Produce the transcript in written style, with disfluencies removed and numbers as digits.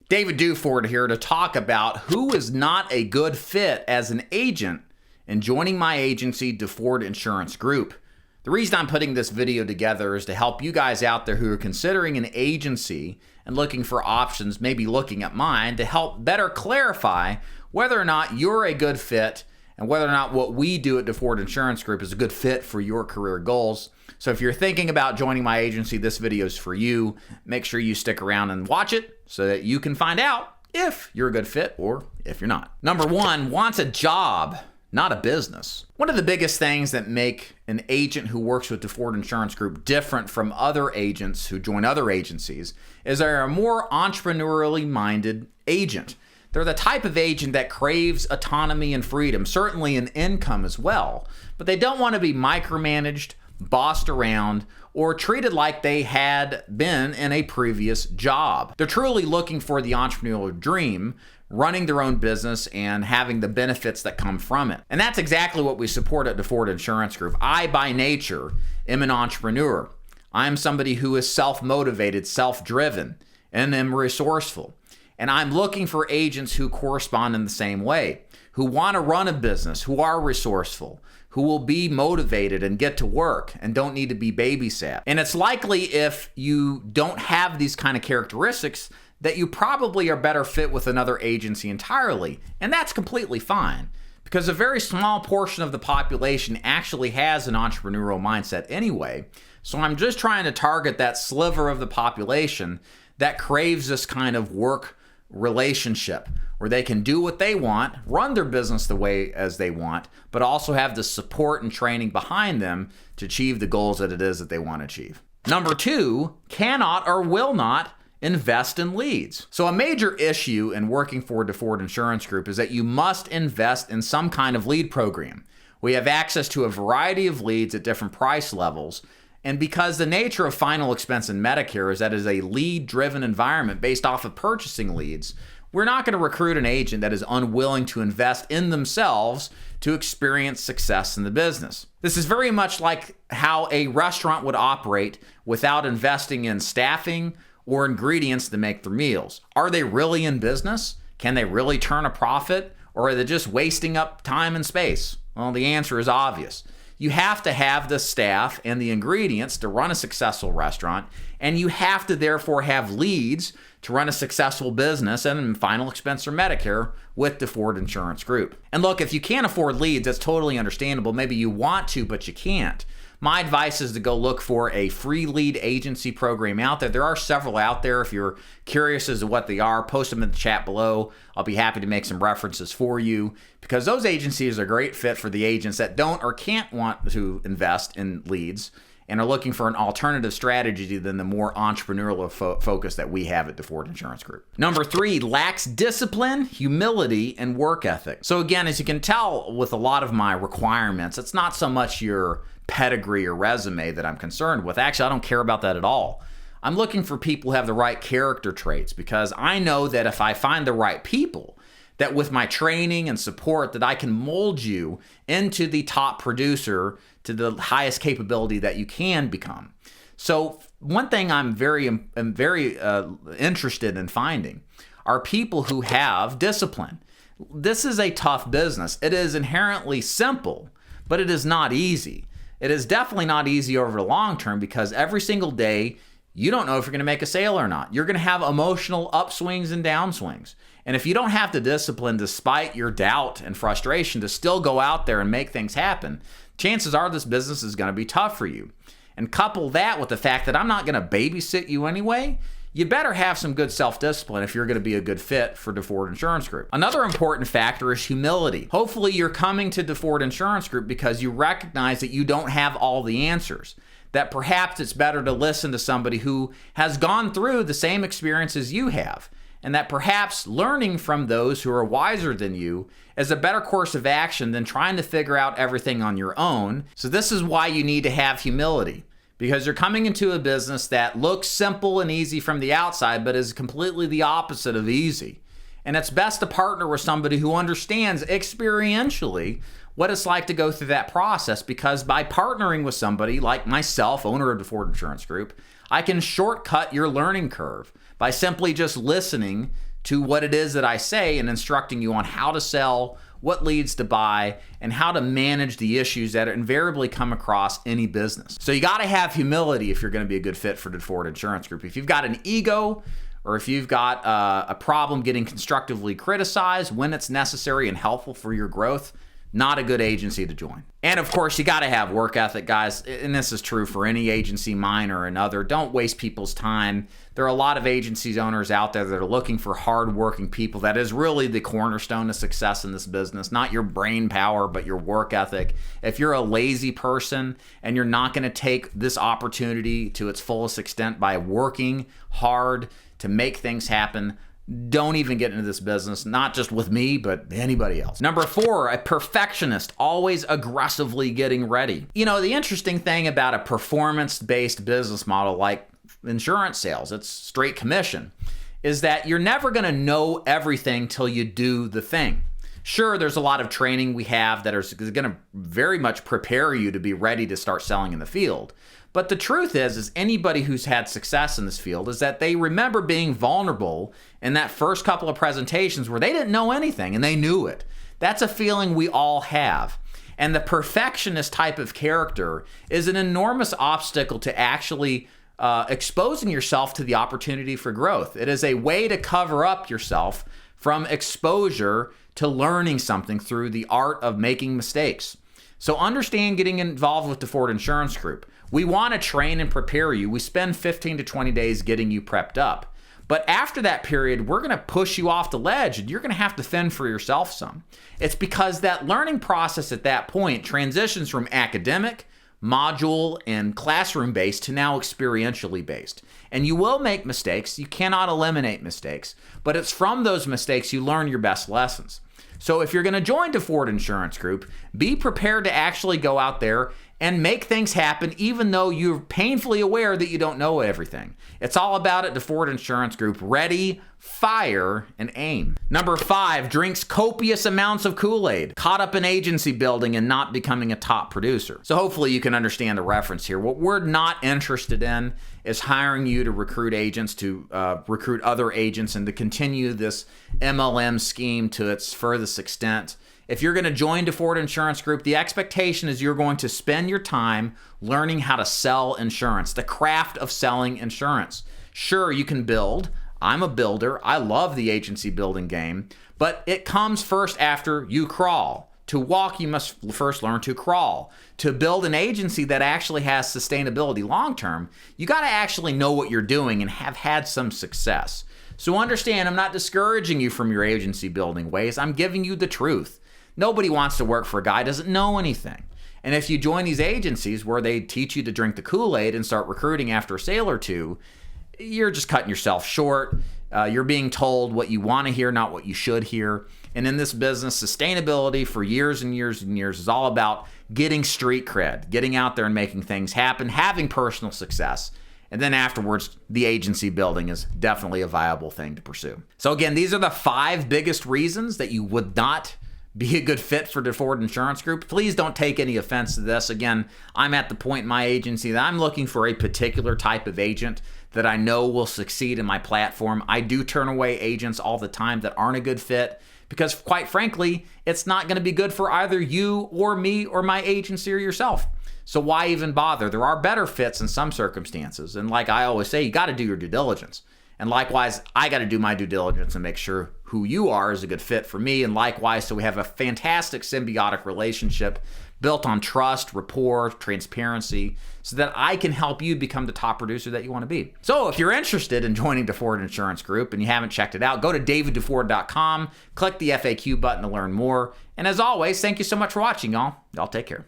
David Duford here to talk about who is not a good fit as an agent in joining my agency, Duford Insurance Group. The reason I'm putting this video together is to help you guys out there who are considering an agency and looking for options, maybe looking at mine, to help better clarify whether or not you're a good fit and whether or not what we do at Duford Insurance Group is a good fit for your career goals. So if you're thinking about joining my agency, this video is for you. Make sure you stick around and watch it so that you can find out if you're a good fit or if you're not. Number one, wants a job, not a business. One of the biggest things that make an agent who works with Duford Insurance Group different from other agents who join other agencies is they're a more entrepreneurially minded agent. They're the type of agent that craves autonomy and freedom, certainly in income as well, but they don't want to be micromanaged, bossed around, or treated like they had been in a previous job. They're truly looking for the entrepreneurial dream, running their own business and having the benefits that come from it. And that's exactly what we support at Duford Insurance Group. I, by nature, am an entrepreneur. I'm somebody who is self-motivated, self-driven, and am resourceful. And I'm looking for agents who correspond in the same way, who want to run a business, who are resourceful, who will be motivated and get to work and don't need to be babysat. And it's likely if you don't have these kind of characteristics that you probably are better fit with another agency entirely. And that's completely fine because a very small portion of the population actually has an entrepreneurial mindset anyway. So I'm just trying to target that sliver of the population that craves this kind of work relationship where they can do what they want, run their business the way as they want, but also have the support and training behind them to achieve the goals that it is that they want to achieve. Number two, cannot or will not invest in leads. So a major issue in working for Duford Insurance Group is that you must invest in some kind of lead program. We have access to a variety of leads at different price levels. And because the nature of final expense in Medicare is that it is a lead-driven environment based off of purchasing leads, we're not going to recruit an agent that is unwilling to invest in themselves to experience success in the business. This is very much like how a restaurant would operate without investing in staffing or ingredients to make their meals. Are they really in business? Can they really turn a profit? Or are they just wasting up time and space? Well, the answer is obvious. You have to have the staff and the ingredients to run a successful restaurant, and you have to therefore have leads to run a successful business and in final expense or Medicare with Duford Insurance Group. And look, if you can't afford leads, that's totally understandable. Maybe you want to, but you can't. My advice is to go look for a free lead agency program out there. There are several out there. If you're curious as to what they are, post them in the chat below. I'll be happy to make some references for you because those agencies are a great fit for the agents that don't or can't want to invest in leads and are looking for an alternative strategy than the more entrepreneurial focus that we have at Duford Insurance Group. Number three, lacks discipline, humility, and work ethic. So again, as you can tell with a lot of my requirements, it's not so much your pedigree or resume that I'm concerned with. Actually, I don't care about that at all. I'm looking for people who have the right character traits because I know that if I find the right people, that with my training and support that I can mold you into the top producer to the highest capability that you can become. So one thing I'm very interested in finding are people who have discipline. This is a tough business. It is inherently simple, but it is not easy. It is definitely not easy over the long term because every single day you don't know if you're going to make a sale or not. You're going to have emotional upswings and downswings. And if you don't have the discipline, despite your doubt and frustration, to still go out there and make things happen, chances are this business is going to be tough for you. And couple that with the fact that I'm not going to babysit you anyway, you better have some good self-discipline if you're going to be a good fit for Duford Insurance Group. Another important factor is humility. Hopefully you're coming to Duford Insurance Group because you recognize that you don't have all the answers, that perhaps it's better to listen to somebody who has gone through the same experiences you have, and that perhaps learning from those who are wiser than you is a better course of action than trying to figure out everything on your own. So this is why you need to have humility. Because you're coming into a business that looks simple and easy from the outside, but is completely the opposite of easy. And it's best to partner with somebody who understands experientially what it's like to go through that process, because by partnering with somebody like myself, owner of Duford Insurance Group, I can shortcut your learning curve by simply just listening to what it is that I say and instructing you on how to sell, what leads to buy, and how to manage the issues that invariably come across any business. So you got to have humility if you're going to be a good fit for Duford Insurance Group. If you've got an ego, or if you've got a problem getting constructively criticized when it's necessary and helpful for your growth, not a good agency to join. And of course, you got to have work ethic, guys. And this is true for any agency, mine or another. Don't waste people's time. There are a lot of agencies owners out there that are looking for hardworking people. That is really the cornerstone of success in this business, not your brain power, but your work ethic. If you're a lazy person and you're not going to take this opportunity to its fullest extent by working hard to make things happen, don't even get into this business, not just with me, but anybody else. Number 4, a perfectionist, always aggressively getting ready. You know, the interesting thing about a performance-based business model like insurance sales, it's straight commission, is that you're never gonna know everything till you do the thing. Sure, there's a lot of training we have that is gonna very much prepare you to be ready to start selling in the field. But the truth is anybody who's had success in this field is that they remember being vulnerable in that first couple of presentations where they didn't know anything and they knew it. That's a feeling we all have. And the perfectionist type of character is an enormous obstacle to actually exposing yourself to the opportunity for growth. It is a way to cover up yourself from exposure to learning something through the art of making mistakes. So understand getting involved with Duford Insurance Group. We want to train and prepare you. We spend 15 to 20 days getting you prepped up. But after that period, we're going to push you off the ledge and you're going to have to fend for yourself some. It's because that learning process at that point transitions from academic, module, and classroom based to now experientially based. And you will make mistakes. You cannot eliminate mistakes. But it's from those mistakes you learn your best lessons. So if you're going to join Duford Insurance Group, be prepared to actually go out there and make things happen even though you're painfully aware that you don't know everything. It's all about it, Duford Insurance Group. Ready, fire, and aim. Number 5, drinks copious amounts of Kool-Aid. Caught up in agency building and not becoming a top producer. So hopefully you can understand the reference here. What we're not interested in is hiring you to recruit agents, to recruit other agents, and to continue this MLM scheme to its furthest extent. If you're going to join Duford Insurance Group, the expectation is you're going to spend your time learning how to sell insurance, the craft of selling insurance. Sure, you can build. I'm a builder. I love the agency building game, but it comes first after you crawl. To walk, you must first learn to crawl. To build an agency that actually has sustainability long term, you got to actually know what you're doing and have had some success. So understand, I'm not discouraging you from your agency building ways. I'm giving you the truth. Nobody wants to work for a guy who doesn't know anything. And if you join these agencies where they teach you to drink the Kool-Aid and start recruiting after a sale or two, you're just cutting yourself short. You're being told what you want to hear, not what you should hear. And in this business, sustainability for years and years and years is all about getting street cred, getting out there and making things happen, having personal success. And then afterwards, the agency building is definitely a viable thing to pursue. So again, these are the 5 biggest reasons that you would not be a good fit for Duford Insurance Group. Please don't take any offense to this. Again, I'm at the point in my agency that I'm looking for a particular type of agent that I know will succeed in my platform. I do turn away agents all the time that aren't a good fit because, quite frankly, it's not going to be good for either you or me or my agency or yourself. So why even bother? There are better fits in some circumstances. And like I always say, you got to do your due diligence. And likewise, I got to do my due diligence and make sure who you are is a good fit for me. And likewise, so we have a fantastic symbiotic relationship built on trust, rapport, transparency, so that I can help you become the top producer that you want to be. So if you're interested in joining Duford Insurance Group and you haven't checked it out, go to davidduford.com, click the FAQ button to learn more. And as always, thank you so much for watching, y'all. Y'all take care.